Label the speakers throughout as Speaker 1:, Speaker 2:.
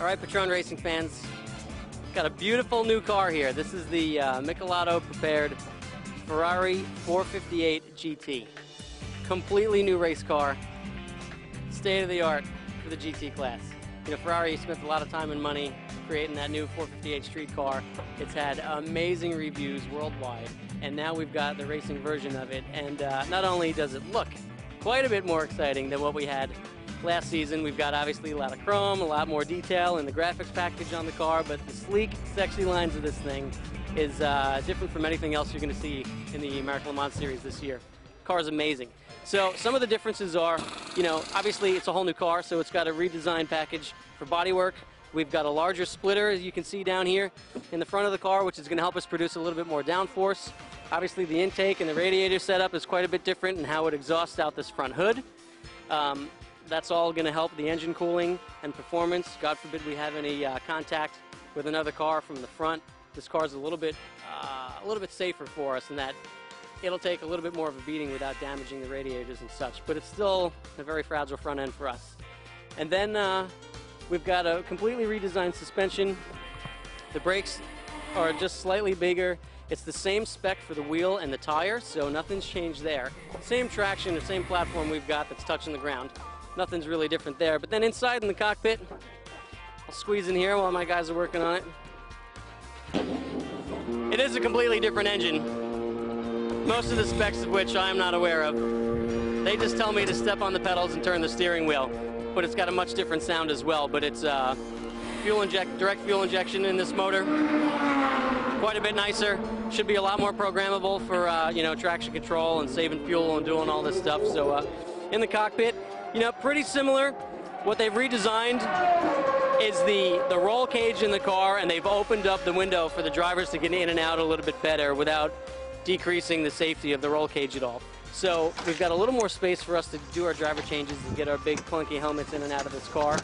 Speaker 1: right, Patrón Racing fans, got a beautiful new car here. This is the Michelotto-prepared Ferrari 458 GT. Completely new race car, state-of-the-art for the GT class. You know, Ferrari spent a lot of time and money creating that new 458 street car. It's had amazing reviews worldwide, and now we've got the racing version of it. And not only does it look quite a bit more exciting than what we had last season, we've got obviously a lot of chrome, a lot more detail in the graphics package on the car, but the sleek, sexy lines of this thing is different from anything else you're going to see in the American Le Mans Series this year. The car is amazing. So some of the differences are, you know, obviously it's a whole new car, so it's got a redesigned package for bodywork. We've got a larger splitter, as you can see down here in the front of the car, which is going to help us produce a little bit more downforce. Obviously the intake and the radiator setup is quite a bit different in how it exhausts out this front hood. That's all going to help the engine cooling and performance. God forbid we have any contact with another car from the front. This car is a little bit safer for us in that it'll take a little bit more of a beating without damaging the radiators and such, but it's still a very fragile front end for us. And then we've got a completely redesigned suspension. The brakes are just slightly bigger. It's the same spec for the wheel and the tire, so nothing's changed there. Same traction, the same platform we've got that's touching the ground. Nothing's really different there. But then inside in the cockpit, I'll squeeze in here while my guys are working on it. It is a completely different engine, most of the specs of which I'm not aware of. They just tell me to step on the pedals and turn the steering wheel, but it's got a much different sound as well. But it's direct fuel injection in this motor, quite a bit nicer. Should be a lot more programmable for you know, traction control and saving fuel and doing all this stuff. So in the cockpit, you know, pretty similar. What they've redesigned is the roll cage in the car, and they've opened up the window for the drivers to get in and out a little bit better without decreasing the safety of the roll cage at all. So we've got a little more space for us to do our driver changes and get our big clunky helmets in and out of this car.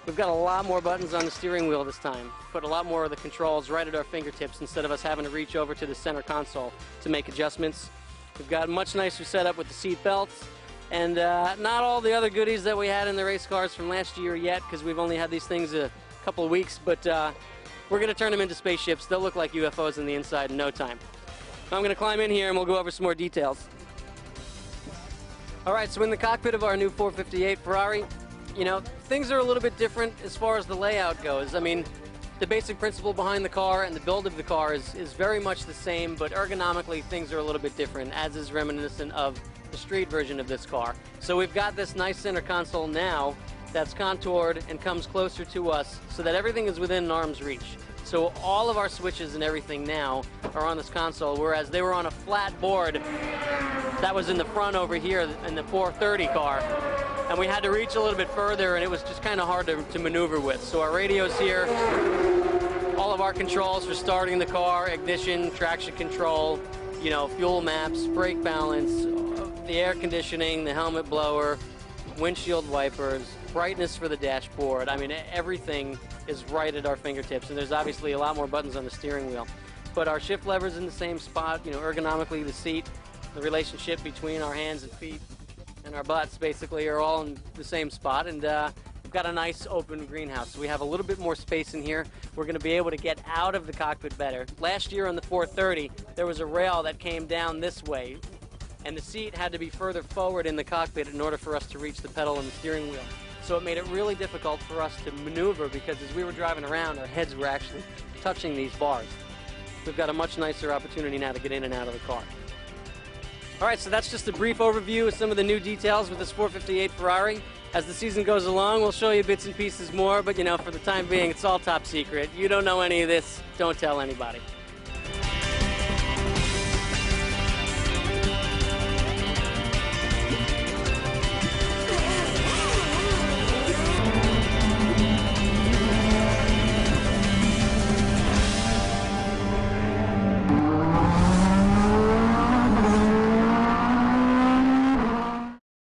Speaker 1: We've got a lot more buttons on the steering wheel this time. Put a lot more of the controls right at our fingertips instead of us having to reach over to the center console to make adjustments. We've got a much nicer setup with the seat belts. And not all the other goodies that we had in the race cars from last year yet, because we've only had these things a couple of weeks, but we're going to turn them into spaceships. They'll look like UFOs on the inside in no time. I'm going to climb in here and we'll go over some more details. All right, so in the cockpit of our new 458 Ferrari, you know, things are a little bit different as far as the layout goes. I mean, the basic principle behind the car and the build of the car is very much the same, but ergonomically things are a little bit different, as is reminiscent of the street version of this car. So we've got this nice center console now that's contoured and comes closer to us so that everything is within an arm's reach. So all of our switches and everything now are on this console, whereas they were on a flat board that was in the front over here in the 430 car. And we had to reach a little bit further, and it was just kind of hard to maneuver with. So our radios here, all of our controls for starting the car, ignition, traction control, you know, fuel maps, brake balance, the air conditioning, the helmet blower, windshield wipers, brightness for the dashboard. I mean, everything is right at our fingertips, and there's obviously a lot more buttons on the steering wheel. But our shift lever's in the same spot, you know, ergonomically the seat, the relationship between our hands and feet and our butts basically are all in the same spot, and we've got a nice open greenhouse. So we have a little bit more space in here. We're going to be able to get out of the cockpit better. Last year on the 430, there was a rail that came down this way, and the seat had to be further forward in the cockpit in order for us to reach the pedal and the steering wheel. So it made it really difficult for us to maneuver because as we were driving around, our heads were actually touching these bars. We've got a much nicer opportunity now to get in and out of the car. All right, so that's just a brief overview of some of the new details with this 458 Ferrari. As the season goes along, we'll show you bits and pieces more, but you know, for the time being, it's all top secret. You don't know any of this, don't tell anybody.